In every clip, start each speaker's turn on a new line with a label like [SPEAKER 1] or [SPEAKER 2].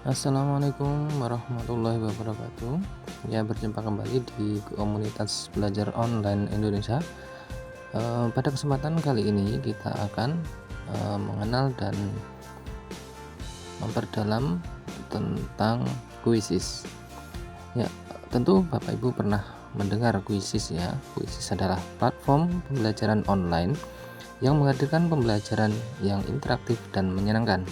[SPEAKER 1] Assalamualaikum warahmatullahi wabarakatuh. Ya, berjumpa kembali di komunitas belajar online Indonesia. Pada kesempatan kali ini kita akan mengenal dan memperdalam tentang Quizzes. Ya, tentu Bapak Ibu pernah mendengar Quizzes ya. Quizzes adalah platform pembelajaran online yang menghadirkan pembelajaran yang interaktif dan menyenangkan.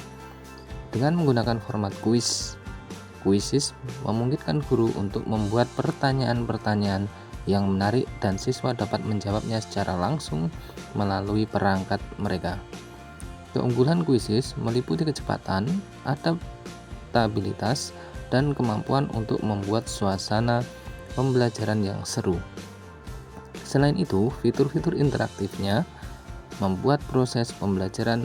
[SPEAKER 1] Dengan menggunakan format Quizzes memungkinkan guru untuk membuat pertanyaan-pertanyaan yang menarik dan siswa dapat menjawabnya secara langsung melalui perangkat mereka. Keunggulan Quizzes meliputi kecepatan, adaptabilitas, dan kemampuan untuk membuat suasana pembelajaran yang seru. Selain itu, fitur-fitur interaktifnya membuat proses pembelajaran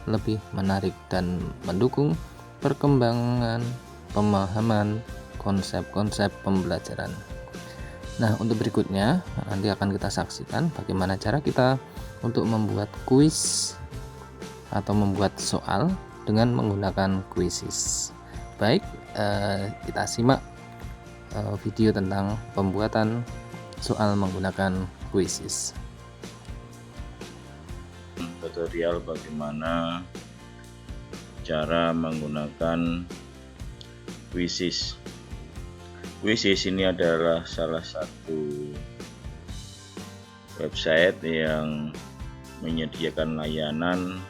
[SPEAKER 1] lebih menarik dan mendukung perkembangan pemahaman konsep-konsep pembelajaran. Nah, untuk berikutnya nanti akan kita saksikan bagaimana cara kita untuk membuat kuis atau membuat soal dengan menggunakan Quizzes. Baik, kita simak video tentang pembuatan soal menggunakan Quizzes.
[SPEAKER 2] Tutorial bagaimana cara menggunakan Quizzes. Quizzes ini adalah salah satu website yang menyediakan layanan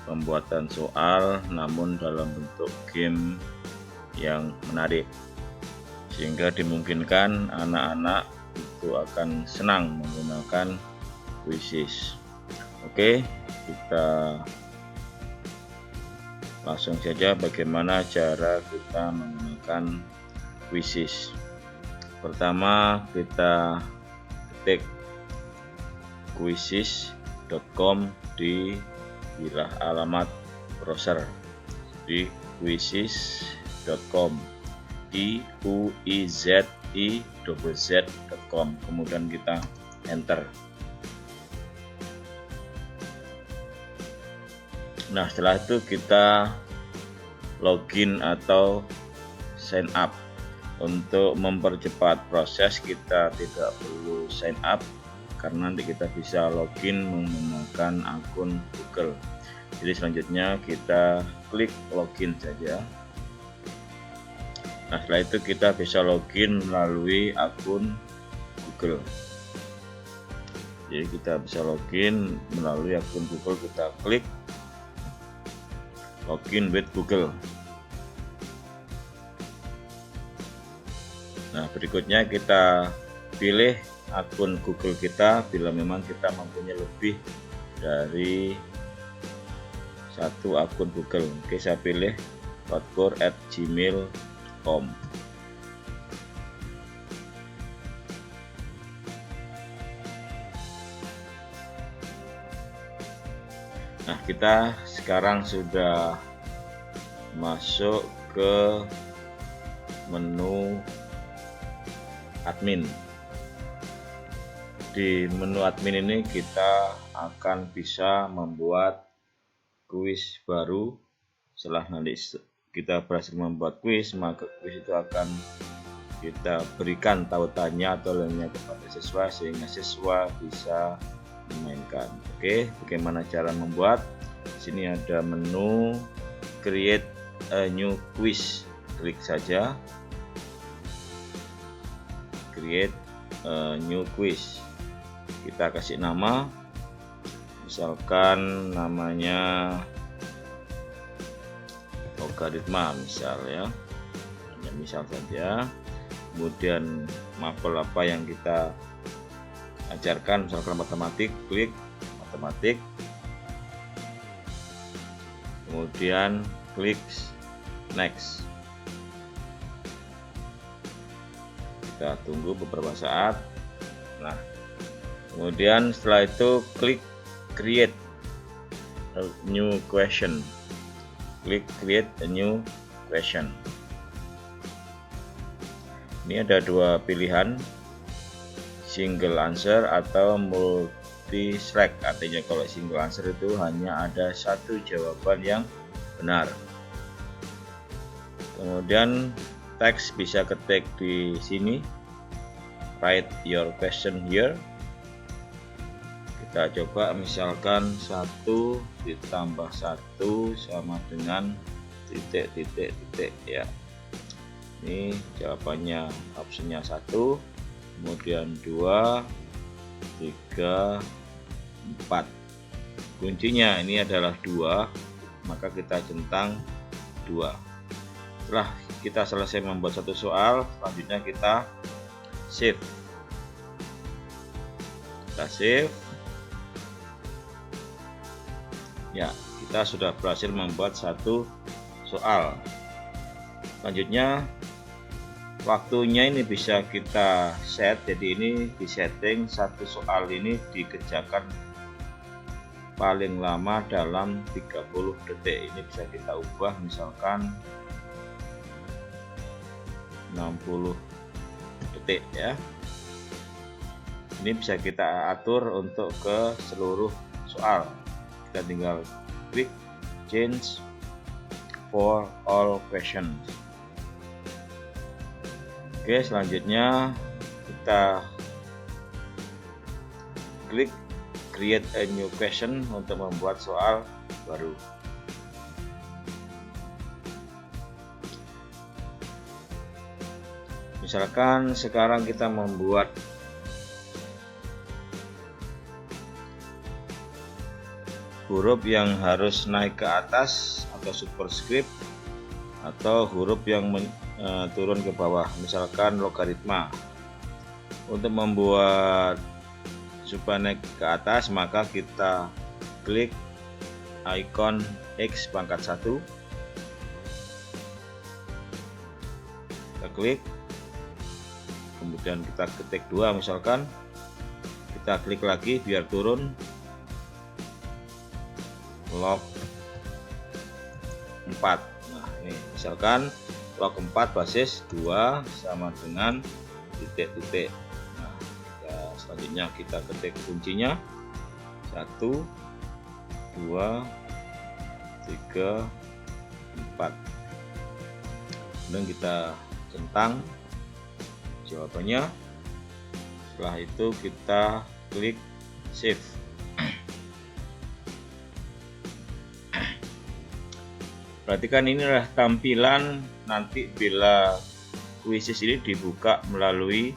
[SPEAKER 2] pembuatan soal namun dalam bentuk game yang menarik, sehingga dimungkinkan anak-anak itu akan senang menggunakan Quizzes. Oke, kita langsung saja bagaimana cara kita menggunakan Quizzes. Pertama, kita ketik quizzes.com di wilayah alamat browser di quizzes.com quizzes.com, kemudian kita enter. Nah, setelah itu kita login atau sign up. Untuk mempercepat proses kita tidak perlu sign up karena nanti kita bisa login menggunakan akun Google. Jadi selanjutnya kita klik login saja. Nah, setelah itu kita bisa login melalui akun Google. Jadi kita bisa login melalui akun Google, kita klik login with Google. Nah, berikutnya kita pilih akun Google kita bila memang kita mempunyai lebih dari satu akun Google. Oke, saya pilih rodcore@gmail.com. Nah, kita sekarang sudah masuk ke menu admin. Di menu admin ini kita akan bisa membuat kuis baru. Setelah nanti kita berhasil membuat kuis, maka kuis itu akan kita berikan tautannya atau lainnya kepada siswa sehingga siswa bisa memainkan. Oke, bagaimana cara membuat? Di sini ada menu create a new quiz. Klik saja create a new quiz. Kita kasih nama, misalkan namanya logaritma misal ya, misal saja. Kemudian mapel apa yang kita ajarkan, misalkan matematik, klik matematik, kemudian klik next. Kita tunggu beberapa saat. Nah, kemudian setelah itu klik create a new question. Klik create a new question. Ini ada dua pilihan, single answer atau multi select. Artinya kalau single answer itu hanya ada satu jawaban yang benar. Kemudian teks bisa ketik di sini, write your question here. Kita coba misalkan 1 ditambah 1 sama dengan titik titik titik ya. Ini jawabannya opsinya 1, kemudian 2, 3, 4. Kuncinya ini adalah 2, maka kita centang 2. Setelah kita selesai membuat satu soal, selanjutnya kita save. Kita save. Ya, kita sudah berhasil membuat satu soal. Selanjutnya waktunya ini bisa kita set, jadi ini di setting satu soal ini dikerjakan paling lama dalam 30 detik. Ini bisa kita ubah misalkan 60 detik ya. Ini bisa kita atur untuk ke seluruh soal. Kita tinggal klik change for all questions. Oke, selanjutnya kita klik create a new question untuk membuat soal baru. Misalkan sekarang kita membuat huruf yang harus naik ke atas atau superscript, atau huruf yang turun ke bawah, misalkan logaritma. Untuk membuat supaya naik ke atas, maka kita klik icon X pangkat 1, kita klik, kemudian kita ketik 2 misalkan, kita klik lagi biar turun, log 4. Nah ini misalkan log 4 basis 2 sama dengan titik-titik. Nah selanjutnya kita ketik kuncinya 1, 2, 3, 4. Kemudian kita centang jawabannya. Setelah itu kita klik save. Perhatikan ini adalah tampilan nanti bila Quizzes ini dibuka melalui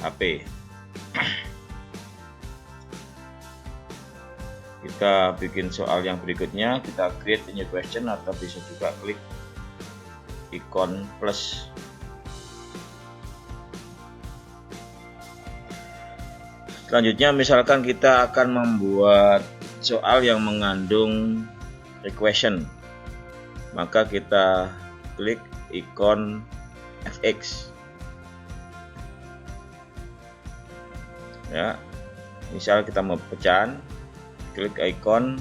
[SPEAKER 2] HP. Kita bikin soal yang berikutnya, kita create a new question atau bisa juga klik ikon plus. Selanjutnya misalkan kita akan membuat soal yang mengandung equation, maka kita klik ikon fx ya. Misal kita mau pecahan, klik ikon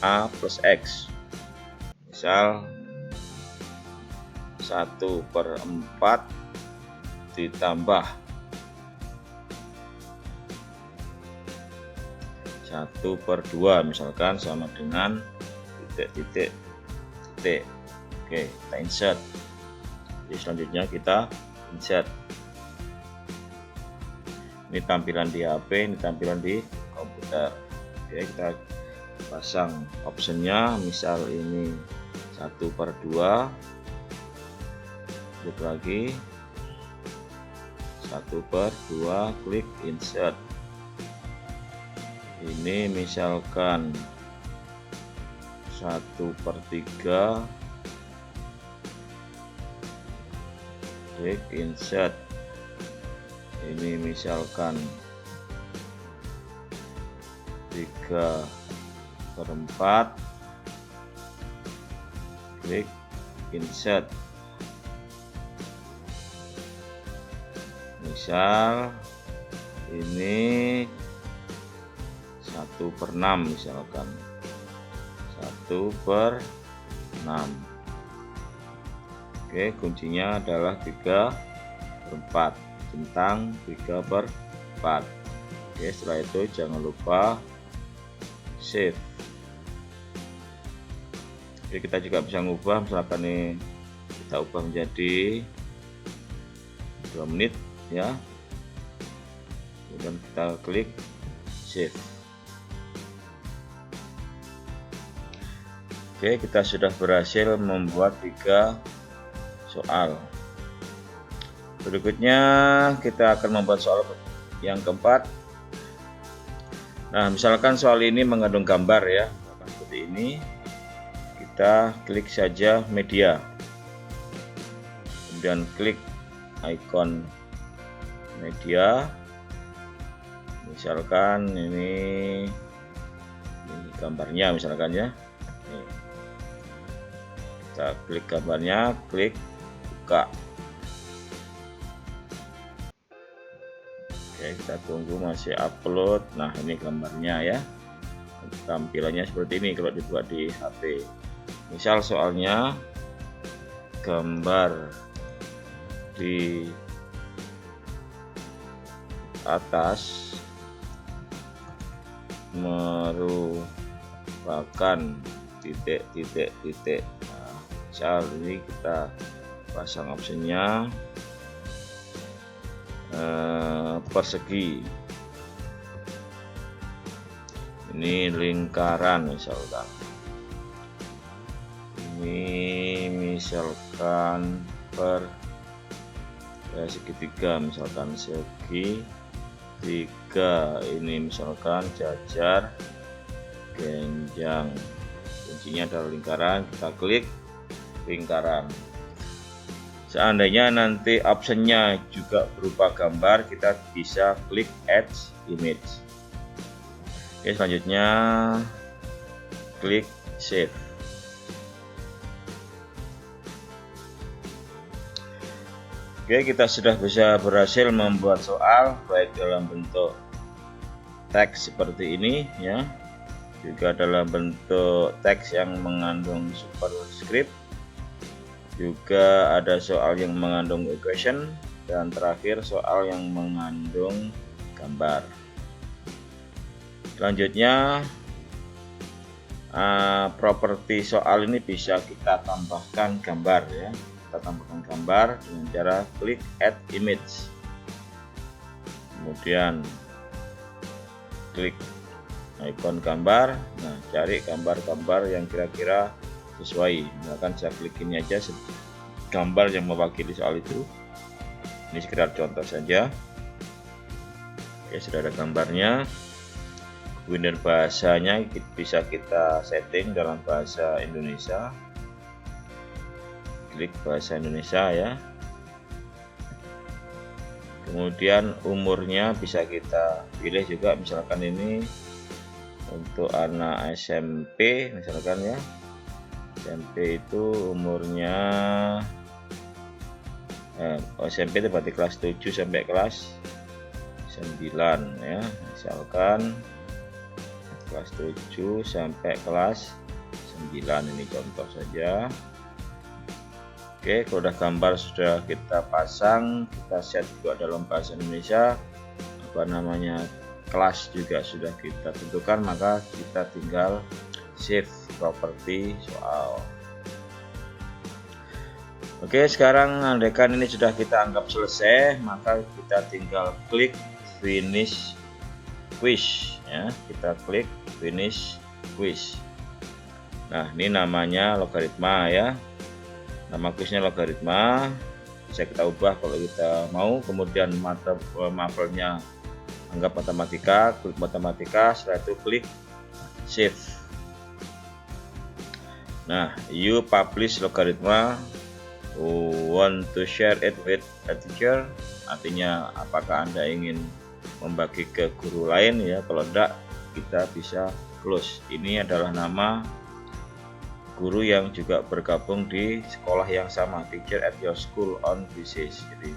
[SPEAKER 2] a plus x, misal 1/4 ditambah 1/2 misalkan sama dengan titik-titik titik. Oke, kita insert. Jadi selanjutnya kita insert. Ini tampilan di HP, ini tampilan di komputer. Oke, kita pasang optionnya, misal ini 1/2, klik lagi 1/2, klik insert. Ini misalkan 1/3, klik insert. Ini misalkan 3/4, klik insert. Misal ini 1/6 misalkan 1/6. Oke, kuncinya adalah 3/4, centang 3/4. Oke, setelah itu jangan lupa save. Oke, kita juga bisa ngubah, misalkan ini kita ubah menjadi 2 menit ya, kemudian kita klik save. Oke, kita sudah berhasil membuat 3 soal. Berikutnya kita akan membuat soal yang keempat. Nah, misalkan soal ini mengandung gambar ya, seperti ini. Kita klik saja media, kemudian klik ikon media. Misalkan ini gambarnya misalkan ya. Kita klik gambarnya, klik buka. Oke, kita tunggu masih upload. Nah, ini gambarnya ya, tampilannya seperti ini kalau dibuat di HP. Misal soalnya gambar di atas merupakan titik. Nah, misal ini kita pasang opsinya persegi, ini lingkaran misalkan, ini misalkan segitiga, misalkan segi 3, ini misalkan jajar genjang, kuncinya adalah lingkaran. Kita klik lingkaran. Seandainya nanti optionnya juga berupa gambar, kita bisa klik add image. Oke, selanjutnya klik save. Oke, kita sudah bisa berhasil membuat soal baik dalam bentuk teks seperti ini ya, juga dalam bentuk teks yang mengandung superscript, juga ada soal yang mengandung equation, dan terakhir soal yang mengandung gambar. Selanjutnya properti soal ini bisa kita tambahkan gambar ya. Kita tambahkan gambar dengan cara klik add image, kemudian klik ikon gambar. Nah, cari gambar-gambar yang kira-kira sesuai. Misalkan saya klik ini aja, gambar yang mewakili soal itu. Ini sekedar contoh saja. Oke, sudah ada gambarnya. Kemudian bahasanya bisa kita setting dalam bahasa Indonesia. Klik bahasa Indonesia ya. Kemudian umurnya bisa kita pilih juga, misalkan ini untuk anak SMP misalkan ya. SMP itu umurnya SMP itu berarti kelas 7 sampai kelas 9 ya, misalkan kelas 7 sampai kelas 9, ini contoh saja. Oke, kalau udah gambar sudah kita pasang, kita set juga dalam bahasa Indonesia, kelas juga sudah kita tentukan, maka kita tinggal save properti soal. Oke, sekarang andaikan ini sudah kita anggap selesai, maka kita tinggal klik finish quiz ya. Kita klik finish quiz. Nah, ini namanya logaritma ya. Nama kuisnya logaritma. Bisa kita ubah kalau kita mau. Kemudian mapelnya anggap matematika, klik matematika, setelah itu klik save. Nah, you publish logaritma, want to share it with a teacher, artinya apakah Anda ingin membagi ke guru lain ya. Kalau tidak, kita bisa close. Ini adalah nama guru yang juga bergabung di sekolah yang sama, teacher at your school on Quizzes. Jadi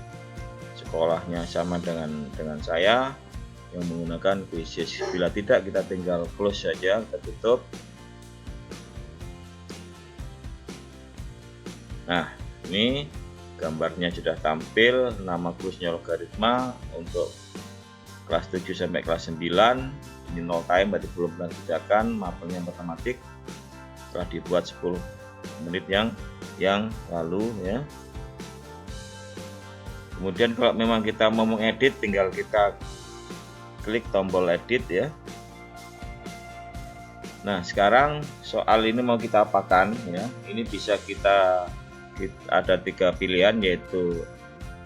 [SPEAKER 2] sekolahnya sama dengan saya yang menggunakan Quizzes. Bila tidak, kita tinggal close saja, kita tutup. Nah, ini gambarnya sudah tampil, nama kuisnya logaritma untuk kelas 7 sampai kelas 9. Ini 0 time, berarti belum pernah dikerjakan. Mapelnya matematik, telah dibuat 10 menit yang lalu ya. Kemudian kalau memang kita mau mengedit, tinggal kita klik tombol edit ya. Nah, sekarang soal ini mau kita apakan ya? Ini bisa kita ada 3 pilihan, yaitu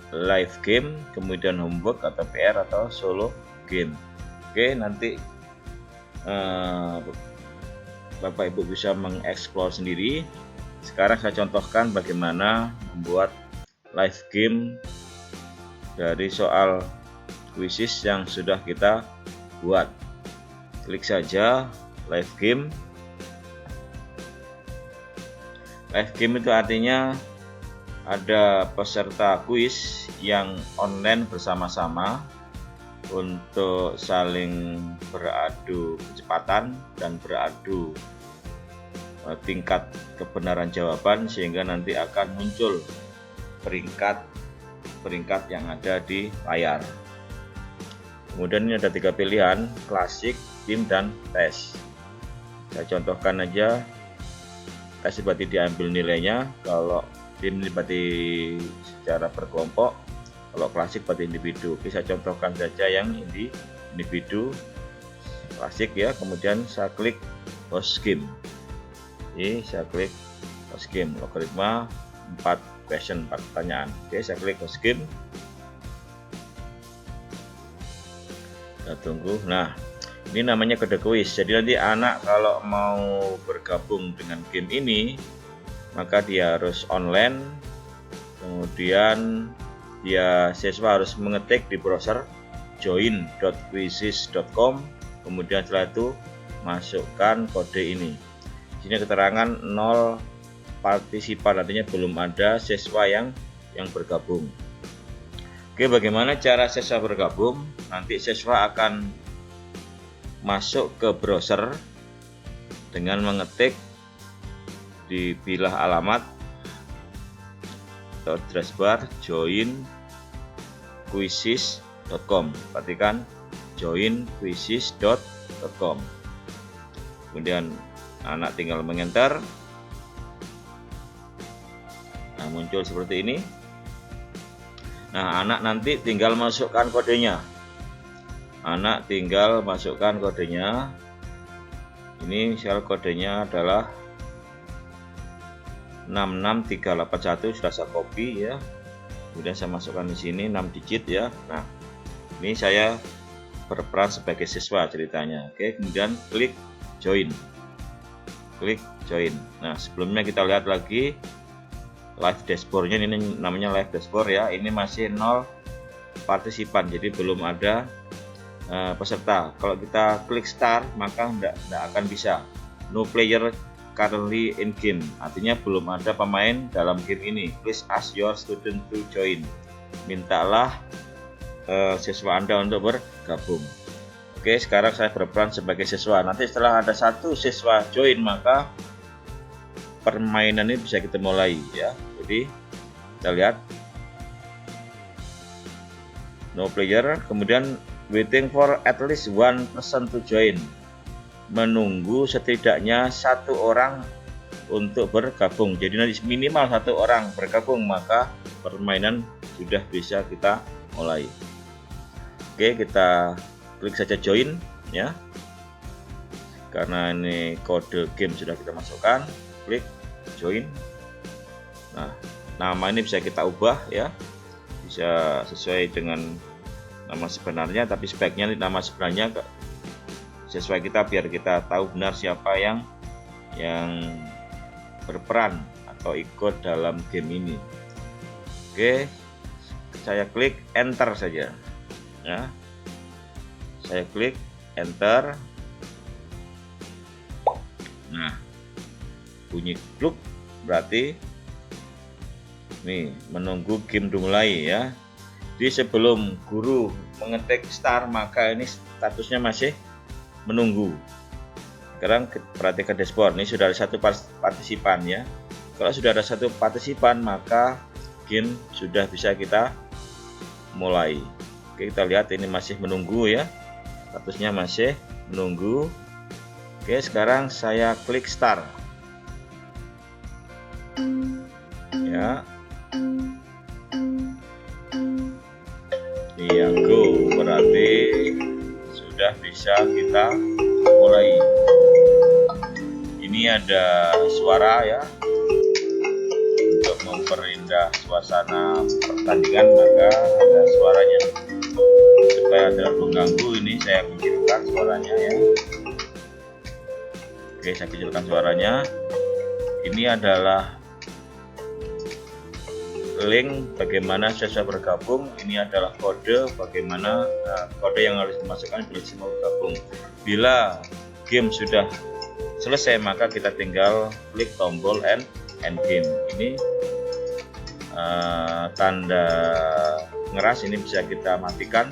[SPEAKER 2] live game, kemudian homework atau PR, atau solo game. Oke, nanti Bapak Ibu bisa mengeksplor sendiri. Sekarang saya contohkan bagaimana membuat live game dari soal quizzes yang sudah kita buat. Klik saja live game. Live game itu artinya ada peserta kuis yang online bersama-sama untuk saling beradu kecepatan dan beradu tingkat kebenaran jawaban, sehingga nanti akan muncul peringkat yang ada di layar. Kemudian ini ada 3 pilihan, klasik, tim, dan tes. Saya contohkan aja. Tes berarti diambil nilainya, kalau tim ini berarti secara berkelompok, kalau klasik berarti individu. Oke, saya contohkan saja yang individu klasik ya. Kemudian saya klik host game. Ini saya klik host game, logaritma 4 question, 4 pertanyaan. Oke, saya klik host game. Kita tunggu. Nah, ini namanya kode kuis. Jadi nanti anak kalau mau bergabung dengan game ini, maka dia harus online. Kemudian siswa harus mengetik di browser join.quizzes.com. Kemudian setelah itu masukkan kode ini. Sini keterangan 0 partisipan, artinya belum ada siswa yang bergabung. Oke, bagaimana cara siswa bergabung? Nanti siswa akan masuk ke browser dengan mengetik di bilah alamat atau address bar join.quizzes.com. Perhatikan join.quizzes.com. Kemudian anak tinggal mengenter. Nah, muncul seperti ini. Nah, anak nanti tinggal masukkan kodenya. Ini misal kodenya adalah 66381, sudah saya copy ya. Kemudian saya masukkan di sini 6 digit ya. Nah, ini saya berperan sebagai siswa ceritanya. Oke, kemudian klik join. Nah, sebelumnya kita lihat lagi live dashboardnya. Ini namanya live dashboard ya. Ini masih 0 partisipan, jadi belum ada peserta. Kalau kita klik start, maka tidak akan bisa. No player currently in game, artinya belum ada pemain dalam game ini. Please ask your student to join. Mintalah siswa Anda untuk bergabung. Oke, sekarang saya berperan sebagai siswa. Nanti setelah ada 1 siswa join, maka permainan ini bisa kita mulai ya. Jadi kita lihat no player, kemudian waiting for at least 1 person to join, menunggu setidaknya 1 orang untuk bergabung. Jadi nanti minimal 1 orang bergabung, maka permainan sudah bisa kita mulai. Oke, kita klik saja join ya, karena ini kode game sudah kita masukkan. Klik join. Nah, nama ini bisa kita ubah ya, bisa sesuai dengan nama sebenarnya, tapi sebaiknya nama sebenarnya sesuai kita, biar kita tahu benar siapa yang berperan atau ikut dalam game ini. Oke, saya klik enter saja ya. Saya klik enter. Nah, bunyi kluk berarti nih menunggu game dimulai ya. Jadi sebelum guru mengetik start, maka ini statusnya masih menunggu. Sekarang perhatikan dashboard, ini sudah ada 1 partisipan ya. Kalau sudah ada 1 partisipan, maka game sudah bisa kita mulai. Oke, kita lihat ini masih menunggu ya, statusnya masih menunggu. Oke, sekarang saya klik start. ya. Iya, go, berarti sudah bisa kita mulai. Ini ada suara ya, untuk memperindah suasana pertandingan maka ada suaranya. Supaya tidak mengganggu, ini saya kecilkan suaranya ya. Oke, saya kecilkan suaranya. Ini adalah link bagaimana siswa bergabung. Ini adalah kode bagaimana kode yang harus dimasukkan bila semua bergabung. Bila game sudah selesai maka kita tinggal klik tombol end game. Ini tanda ngeras ini bisa kita matikan,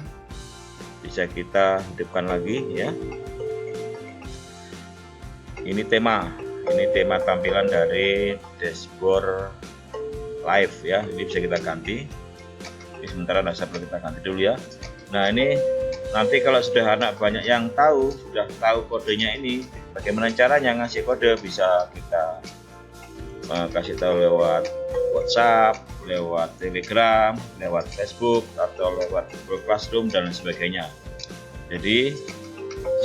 [SPEAKER 2] bisa kita hidupkan lagi ya. Ini tema tampilan dari dashboard live ya. Ini bisa kita ganti. Ini sementara tidak perlu kita ganti dulu ya. Nah, ini nanti kalau sudah anak banyak yang sudah tahu kodenya ini, bagaimana caranya ngasih kode, bisa kita kasih tahu lewat WhatsApp, lewat Telegram, lewat Facebook, atau lewat Google Classroom dan sebagainya. Jadi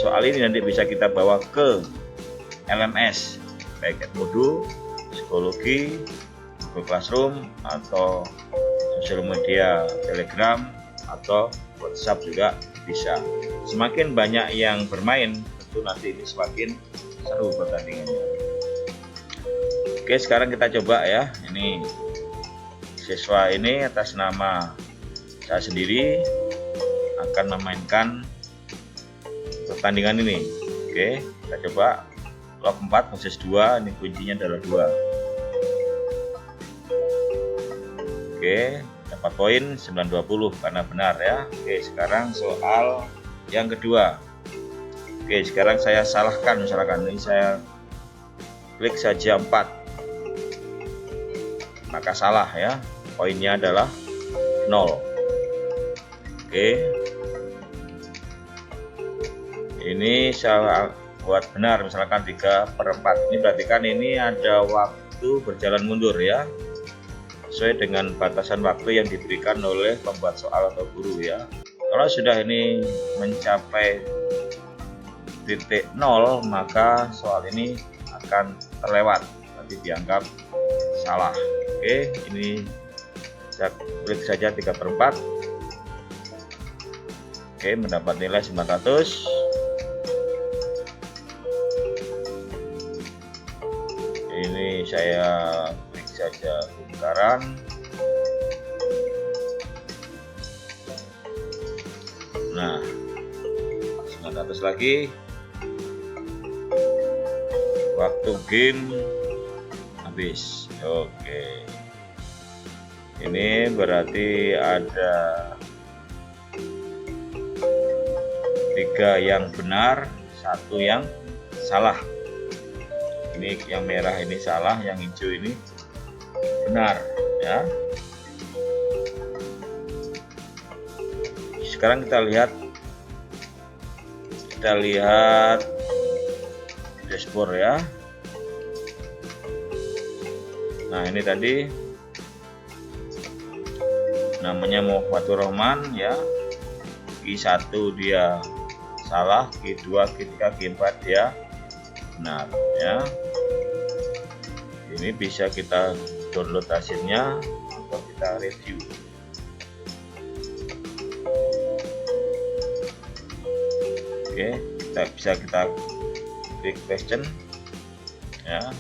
[SPEAKER 2] soal ini nanti bisa kita bawa ke LMS, baik Edmodo, psikologi, Google Classroom, atau sosial media Telegram atau WhatsApp juga bisa. Semakin banyak yang bermain, tentu nanti ini semakin seru pertandingannya. Oke, sekarang kita coba ya. Ini siswa ini atas nama saya sendiri akan memainkan pertandingan ini. Oke, kita coba log 4 versus 2. Ini kuncinya adalah 2. Oke, dapat poin 920 karena benar ya. Oke, sekarang soal yang kedua. Oke, sekarang saya salahkan, misalkan ini saya klik saja 4, maka salah ya, poinnya adalah 0. Oke, ini saya buat benar, misalkan 3/4. Ini berarti kan ini ada waktu berjalan mundur ya, sesuai dengan batasan waktu yang diberikan oleh pembuat soal atau guru ya. Kalau sudah ini mencapai titik 0 maka soal ini akan terlewat, nanti dianggap salah. Oke, ini saya klik saja 3/4. Oke, mendapat nilai 900. Ini saya klik saja lingkaran. Nah, 900 lagi. Waktu game habis. Oke, ini berarti ada 3 yang benar, 1 yang salah. Ini yang merah ini salah, yang hijau ini benar ya. Sekarang kita lihat dashboard ya. Nah, ini tadi namanya Muhafatur Rahman ya. Q1 dia salah, Q2, Q3, Q4 dia benar ya. Ini bisa kita download hasilnya atau kita review. Oke, bisa kita klik question ya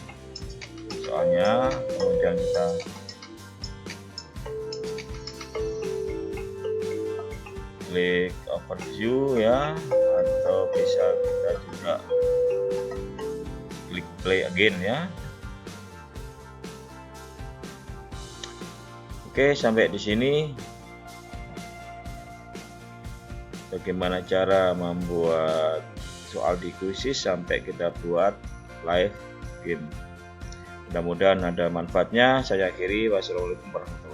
[SPEAKER 2] soalnya, kemudian kita klik overview ya, atau bisa kita juga klik play again ya. Oke, sampai di sini bagaimana cara membuat soal di Quizzes sampai kita buat live game. Mudah-mudahan ada manfaatnya. Saya akhiri. Wassalamualaikum warahmatullahi wabarakatuh.